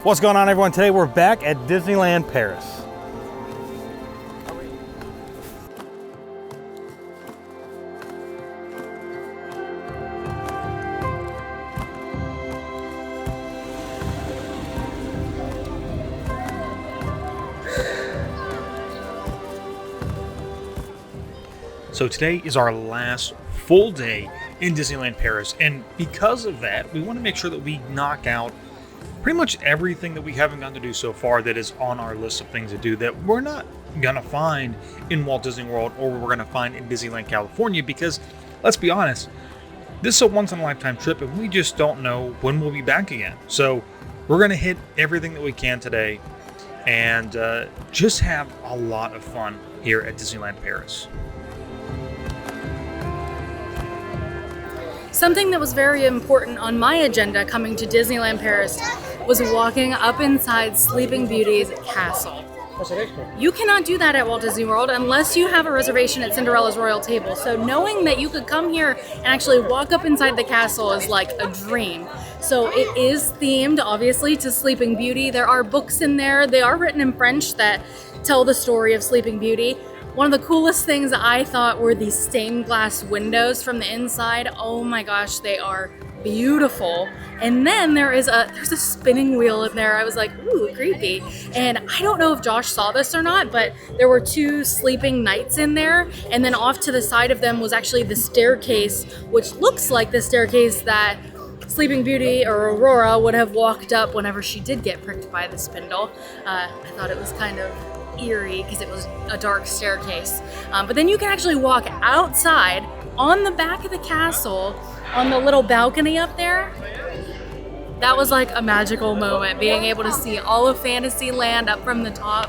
What's going on, everyone? Today we're back at Disneyland Paris. So today is our last full day in Disneyland Paris, and because of that, we want to make sure that we knock out pretty much everything that we haven't gotten to do so far that is on our list of things to do that we're not gonna find in Walt Disney World or we're gonna find in Disneyland California, because let's be honest, this is a once-in-a-lifetime trip and we just don't know when we'll be back again. So we're gonna hit everything that we can today and just have a lot of fun here at Disneyland Paris. Something that was very important on my agenda coming to Disneyland Paris was walking up inside Sleeping Beauty's castle. You cannot do that at Walt Disney World unless you have a reservation at Cinderella's Royal Table. So knowing that you could come here and actually walk up inside the castle is like a dream. So it is themed, obviously, to Sleeping Beauty. There are books in there. They are written in French that tell the story of Sleeping Beauty. One of the coolest things I thought were these stained glass windows from the inside. Oh my gosh, they are beautiful. And then there's a spinning wheel in there. I was like, ooh, creepy. And I don't know if Josh saw this or not, but there were two sleeping knights in there. And then off to the side of them was actually the staircase, which looks like the staircase that Sleeping Beauty or Aurora would have walked up whenever she did get pricked by the spindle. I thought it was kind of eerie because it was a dark staircase. But then you can actually walk outside on the back of the castle on the little balcony up there. That was like a magical moment, being able to see all of Fantasyland up from the top.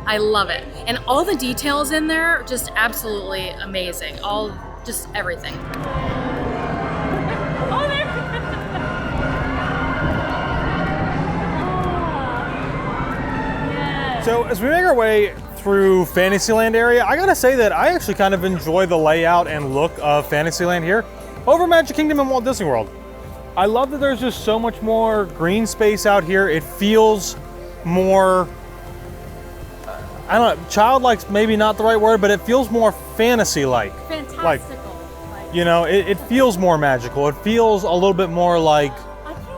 I love it. And all the details in there, just absolutely amazing. Just everything. So as we make our way through Fantasyland area, I gotta say that I actually kind of enjoy the layout and look of Fantasyland here over Magic Kingdom and Walt Disney World. I love that there's just so much more green space out here. It feels more, I don't know, childlike's maybe not the right word, but it feels more fantasy-like. Fantastical. You know, it feels more magical. It feels a little bit more like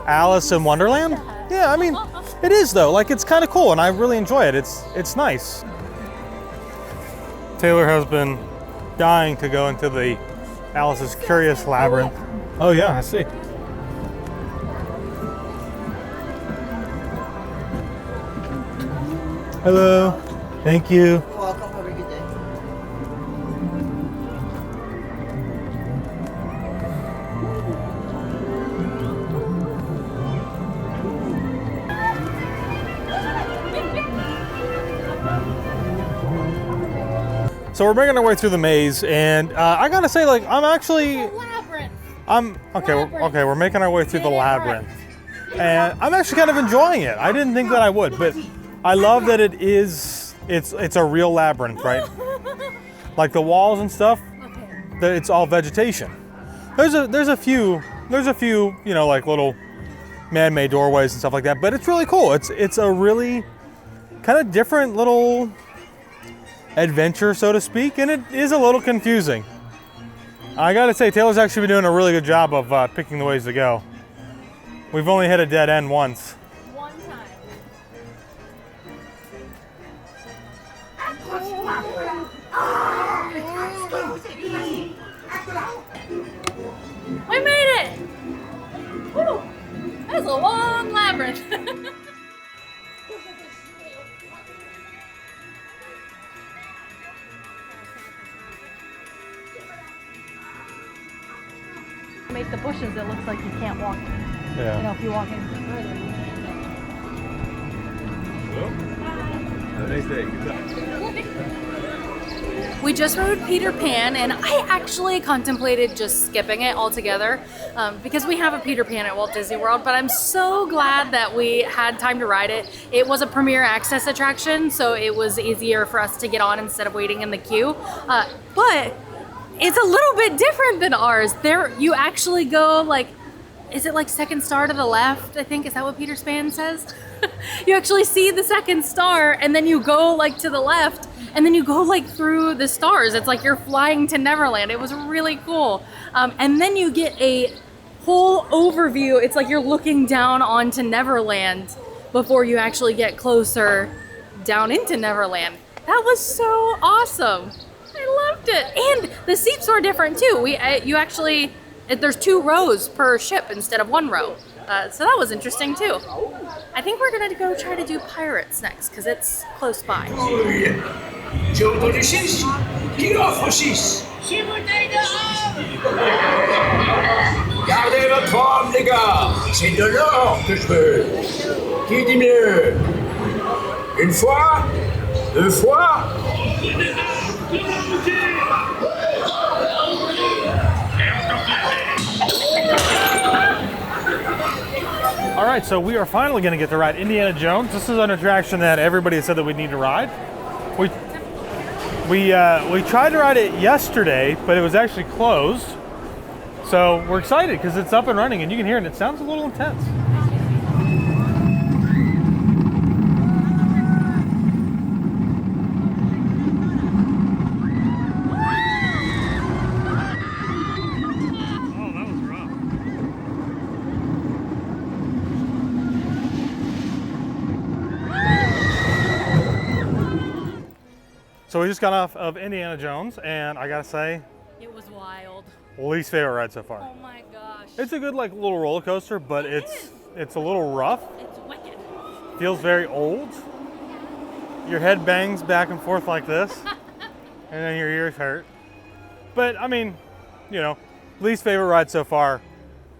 Alice in Wonderland. Yeah, I mean, it is though. Like, it's kind of cool, and I really enjoy it. It's nice. Taylor has been dying to go into the Alice's Curious Labyrinth. Oh yeah, I see. Hello. Thank you. You're welcome. Have a good day. So we're making our way through the maze, and I gotta say, like, Labyrinth. Okay, we're making our way through the labyrinth, and I'm actually kind of enjoying it. I didn't think that I would, but I love that it's a real labyrinth, right? Like the walls and stuff, it's all vegetation. There's a few, you know, like little man-made doorways and stuff like that, but it's really cool. It's a really kind of different little adventure, so to speak, and it is a little confusing. I gotta say, Taylor's actually been doing a really good job of picking the ways to go. We've only hit a dead end once. One time. We made it! Woo! That was a long labyrinth. Make the bushes, it looks like you can't walk. Yeah. You know, if you walk in further. Have a nice day. Good luck. We just rode Peter Pan, and I actually contemplated just skipping it altogether because we have a Peter Pan at Walt Disney World, but I'm so glad that we had time to ride it. It was a premier access attraction, so it was easier for us to get on instead of waiting in the queue. But it's a little bit different than ours. There, you actually go like is it like second star to the left? I think, is that what Peter Pan says? You actually see the second star, and then you go like to the left, and then you go like through the stars. It's like you're flying to Neverland. It was really cool. And then you get a whole overview. It's like you're looking down onto Neverland before you actually get closer down into Neverland. That was so awesome. I loved it. And the seats were different too. There's 2 rows per ship instead of 1 row. So that was interesting too. I think we're gonna go try to do Pirates next because it's close by. J'ai entendu 6. Qui offre 6? Gardez votre homme, les gars. C'est de l'or que je veux. Qui dit mieux? Une fois? 2 fois? All right, so we are finally going to get to ride Indiana Jones. This is an attraction that everybody said that we need to ride. We tried to ride it yesterday, but it was actually closed. So we're excited because it's up and running, and you can hear it. And it sounds a little intense. So we just got off of Indiana Jones, and I gotta say, It was wild. least favorite ride so far. Oh my gosh. It's a good like little roller coaster, but it's a little rough. It's wicked. Feels very old. Your head bangs back and forth like this, and then your ears hurt. But I mean, you know, least favorite ride so far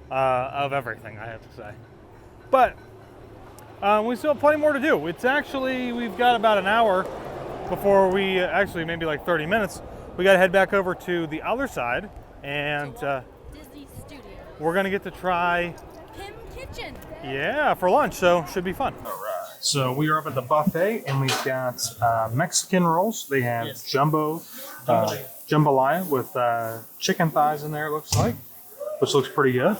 of everything, I have to say. But we still have plenty more to do. It's actually, we've got about an hour before we actually maybe like 30 minutes. We got to head back over to the other side, and Disney Studios. we're gonna get to try, Pym Kitchen. yeah, for lunch. So should be fun. So we are up at the buffet, and we've got Mexican rolls. They have jumbo jambalaya with chicken thighs in there. It looks like, which looks pretty good.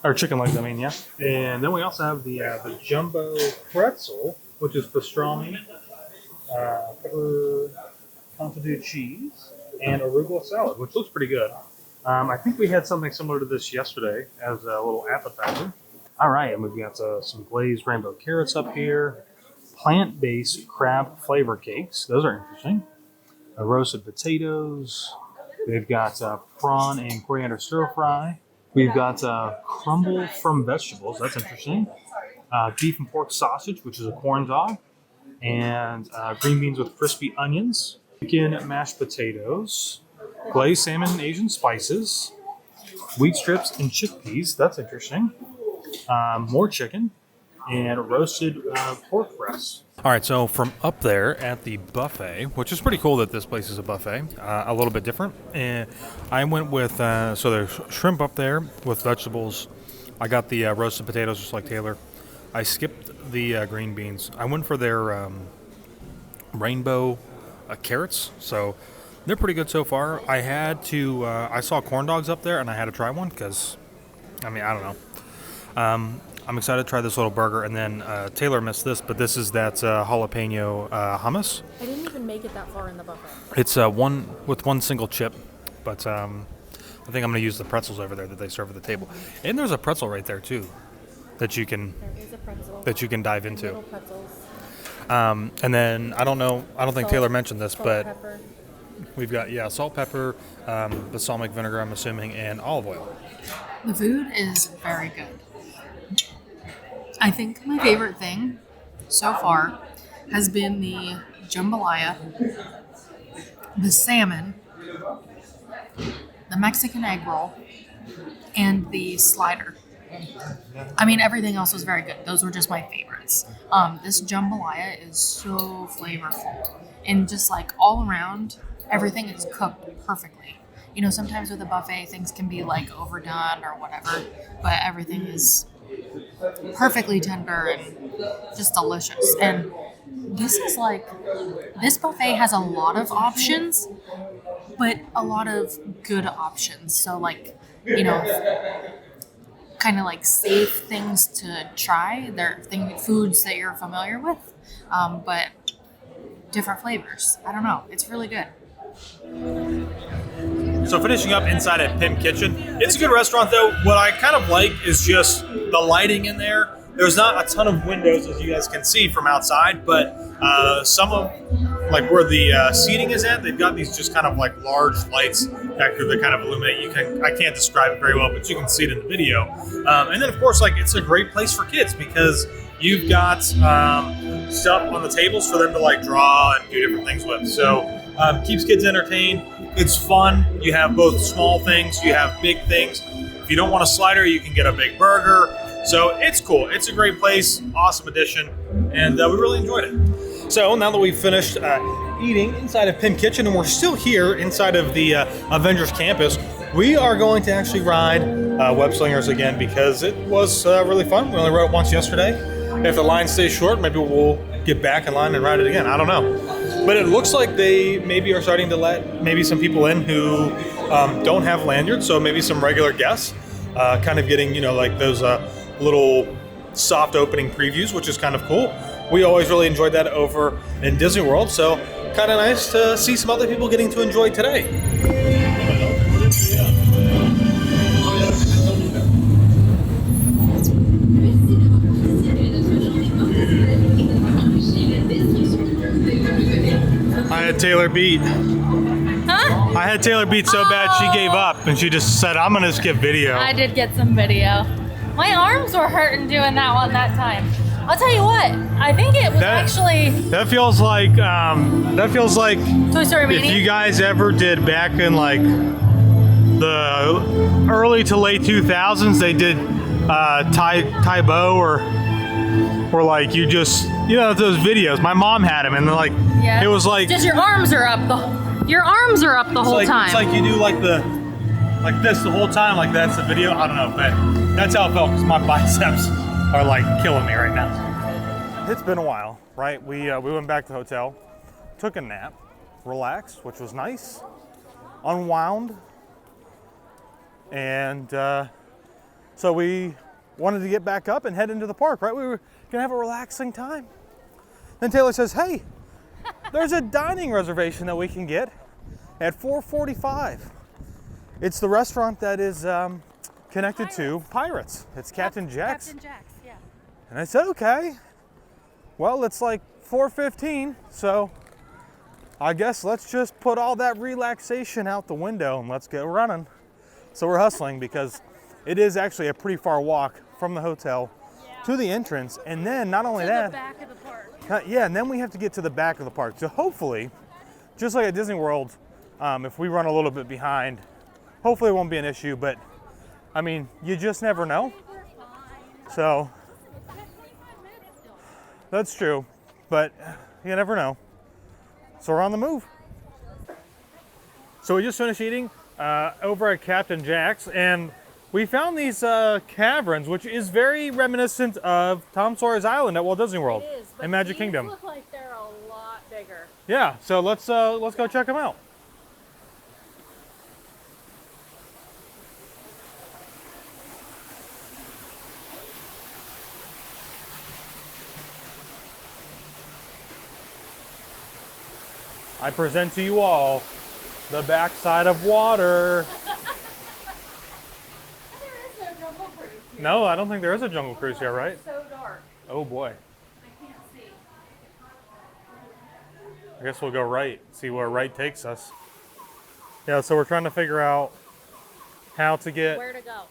Or chicken legs, I mean, yeah. And then we also have the jumbo pretzel, which is pastrami, pepper pompadour cheese, and arugula salad, which looks pretty good. I think we had something similar to this yesterday as a little appetizer. All right, and we've got some glazed rainbow carrots up here, plant-based crab flavor cakes. Those are interesting. Roasted potatoes. We've got prawn and coriander stir fry. We've got crumble from vegetables. That's interesting. Beef and pork sausage, which is a corn dog. And green beans with crispy onions. Chicken mashed potatoes. Glazed salmon and Asian spices. Wheat strips and chickpeas. That's interesting. More chicken. And roasted pork breasts. All right, so from up there at the buffet, which is pretty cool that this place is a buffet, a little bit different. And I went with, so there's shrimp up there with vegetables. I got the roasted potatoes just like Taylor. I skipped the green beans. I went for their rainbow carrots, so they're pretty good so far. I had to, I saw corn dogs up there, and I had to try one because, I mean, I don't know. I'm excited to try this little burger, and then Taylor missed this, but this is that jalapeno hummus. I didn't even make it that far in the buffet. It's one single chip, but I think I'm going to use the pretzels over there that they serve at the table. And there's a pretzel right there too, that you can dive into. Little pretzels. And then I don't think Taylor mentioned this, but Pepper. we've got salt, pepper, balsamic vinegar, I'm assuming, and olive oil. The food is very good. I think my favorite thing so far has been the jambalaya, the salmon, the Mexican egg roll, and the slider. I mean, everything else was very good. Those were just my favorites. This jambalaya is so flavorful, and just like all around, everything is cooked perfectly. You know, sometimes with a buffet, things can be like overdone or whatever, but everything is perfectly tender and just delicious. And this is like, this buffet has a lot of options, but a lot of good options. So like, you know, kind of like safe things to try. They're foods that you're familiar with, but different flavors. I don't know. It's really good. So finishing up inside at Pym Kitchen. It's a good restaurant though. What I kind of like is just the lighting in there. There's not a ton of windows as you guys can see from outside, but some of like where the seating is at, they've got these just kind of like large lights back there that kind of illuminate. I can't describe it very well, but you can see it in the video. And then of course, like it's a great place for kids because you've got stuff on the tables for them to like draw and do different things with. So keeps kids entertained. It's fun. You have both small things, you have big things. If you don't want a slider, you can get a big burger. So it's cool. It's a great place. Awesome addition. And we really enjoyed it. So now that we've finished eating inside of Pym Kitchen and we're still here inside of the Avengers campus, we are going to actually ride Web Slingers again because it was really fun. We only rode it once yesterday. If the line stays short, maybe we'll get back in line and ride it again. I don't know. But it looks like they maybe are starting to let maybe some people in who don't have lanyards. So maybe some regular guests kind of getting, you know, like those little soft opening previews, which is kind of cool. We always really enjoyed that over in Disney World, so kind of nice to see some other people getting to enjoy today. I had Taylor beat. Huh? I had Taylor beat so bad she gave up and she just said, I'm gonna skip video. I did get some video. My arms were hurting doing that one that time. I'll tell you what, I think it was actually... That feels like Toy Story Mania? If you guys ever did back in like the early to late 2000s, they did Taibo or like you just, you know, those videos. My mom had them and they're like, it was like... Just your arms are up the whole time. It's like you do like this the whole time, like that's the video. I don't know, but that's how it felt because my biceps are like killing me right now. It's been a while, right? We went back to the hotel, took a nap, relaxed, which was nice, unwound, and so we wanted to get back up and head into the park, right? We were gonna have a relaxing time. Then Taylor says, hey, there's a dining reservation that we can get at 4:45. It's the restaurant that is connected to Pirates. It's Captain Jack's. Captain Jack's, yeah. And I said, okay, well, it's like 4:15, so I guess let's just put all that relaxation out the window and let's get running. So we're hustling because it is actually a pretty far walk from the hotel to the entrance. And then not only that, the back of the park. And then we have to get to the back of the park. So hopefully, just like at Disney World, if we run a little bit behind, hopefully it won't be an issue, but I mean, you just never know. So that's true, but you never know. So we're on the move. So we just finished eating over at Captain Jack's, and we found these caverns, which is very reminiscent of Tom Sawyer's Island at Walt Disney World and Magic Kingdom. Look like they're a lot bigger. Yeah, so let's go check them out. I present to you all the backside of water. There is no Jungle Cruise here. No, I don't think there is a Jungle Cruise here, right? It's so dark. Oh boy. I can't see. I guess we'll go right, see where right takes us. Yeah, so we're trying to figure out how to get Where to go?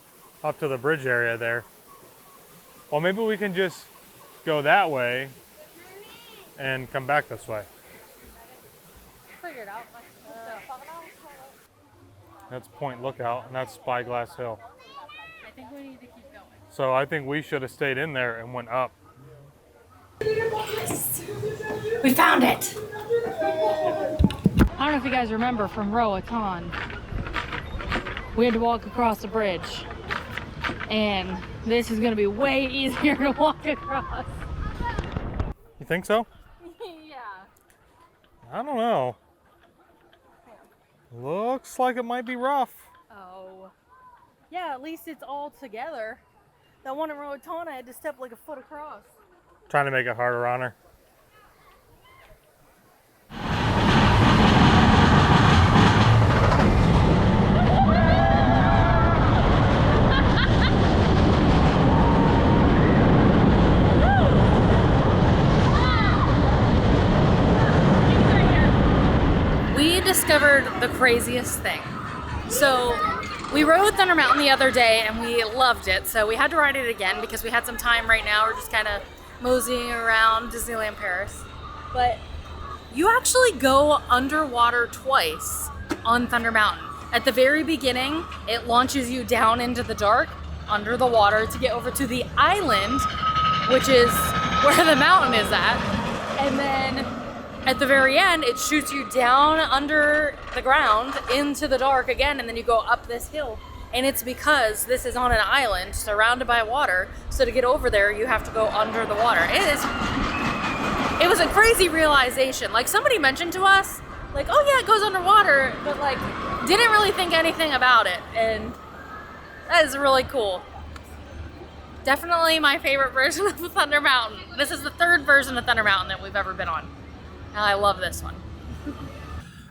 up to the bridge area there. Well, maybe we can just go that way and come back this way. Figure it out. That's Point Lookout, and that's Spyglass Hill. I think we need to keep going. So I think we should have stayed in there and went up. We found it! I don't know if you guys remember from Roatan. We had to walk across the bridge. And this is gonna be way easier to walk across. You think so? Yeah. I don't know. Looks like it might be rough. Oh. Yeah, at least it's all together. That one in Rotona, I had to step like a foot across. Trying to make it harder on her. We discovered the craziest thing. So we rode Thunder Mountain the other day and we loved it. So we had to ride it again because we had some time right now. We're just kind of moseying around Disneyland Paris. But you actually go underwater twice on Thunder Mountain. At the very beginning, it launches you down into the dark, under the water, to get over to the island, which is where the mountain is at. And then at the very end, it shoots you down under the ground into the dark again, and then you go up this hill. And it's because this is on an island surrounded by water, so to get over there, you have to go under the water. It was a crazy realization. Like, somebody mentioned to us, like, oh yeah, it goes underwater, but like, didn't really think anything about it, and that is really cool. Definitely my favorite version of Thunder Mountain. This is the third version of Thunder Mountain that we've ever been on. And I love this one.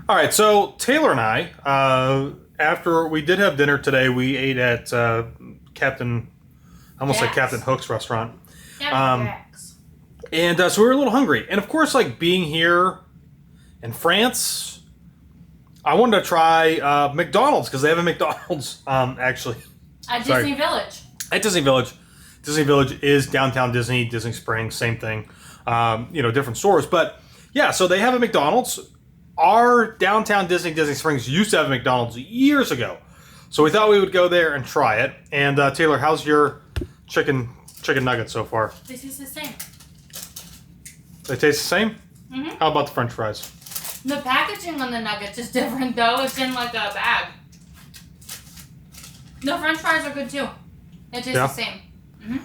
All right, so Taylor and I, after we did have dinner today, we ate at Captain Hook's restaurant. And so we were a little hungry. And of course, like being here in France, I wanted to try McDonald's because they have a McDonald's actually. At Disney Village. At Disney Village. Disney Village is downtown Disney, Disney Springs, same thing. Different stores. But yeah, so they have a McDonald's. Our downtown Disney Springs used to have a McDonald's years ago. So we thought we would go there and try it. And Taylor, how's your chicken nugget so far? This is the same. They taste the same? Mm-hmm. How about the French fries? The packaging on the nuggets is different though. It's in like a bag. The French fries are good too. It tastes the same. Mm-hmm.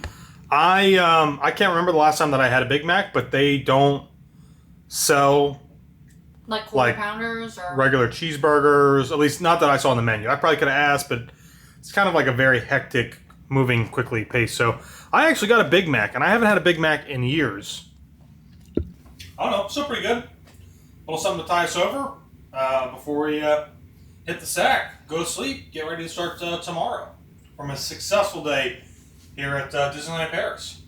I can't remember the last time that I had a Big Mac, but they don't sell like quarter pounders or regular cheeseburgers. At least not that I saw on the menu. I probably could have asked, but it's kind of like a very hectic, moving quickly pace. So I actually got a Big Mac, and I haven't had a Big Mac in years. I don't know, still pretty good. A little something to tie us over before we hit the sack, go to sleep, get ready to start tomorrow from a successful day here at Disneyland Paris.